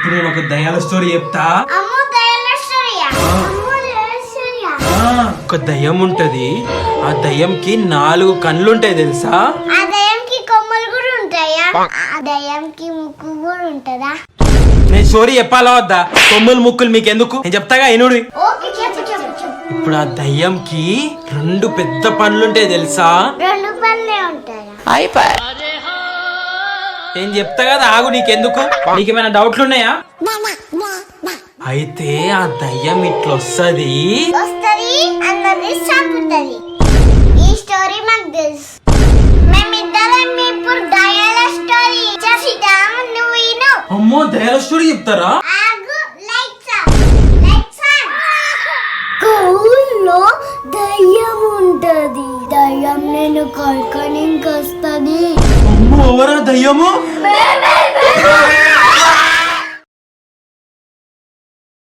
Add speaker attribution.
Speaker 1: ఇప్పుడు నేను ఒక దయ్యాల స్టోరీ చెప్తా. ఒక దయ్యం ఉంటది. ఆ దయ్యంకి 4 కళ్ళుంటాయి తెలుసా?
Speaker 2: ఆ దయ్యంకి కొమ్మలు కూడా ఉంటాయా? ఆ దయ్యంకి ముక్కు కూడా ఉంటదా?
Speaker 1: నేను స్టోరీ చెప్పాలా వద్దా? కొమ్ములు ముక్కులు మీకు ఎందుకు? నేను చెప్తాగా ఇనుడి. ఇప్పుడు ఆ దయ్యంకి 2 పెద్ద పండ్లుంటాయి తెలుసా?
Speaker 2: 2 పళ్ళే ఉంటాయా?
Speaker 1: నేను చెప్తా కదా, ఆగు. నీకెందుకు? నీకేమైనా డౌట్లు ఉన్నాయా? అయితే ఆ దయ్యం ఇట్లొస్తది
Speaker 2: అన్నది చంపుతుంది. ఈ స్టోరీ మాకు తెలుసు. మేమిద్దరం ఇప్పుడు దయ్యాల స్టోరీ చెప్తాం, నువ్వు విను.
Speaker 1: అమ్మో, దయ్యాల స్టోరీ చెప్తారా?
Speaker 2: స్కూల్లో దయ్యం ఉంటది. దయ్యం నేను కొడుకోనికి వస్తుంది.
Speaker 1: అమ్మో, ఎవరా దయ్యము?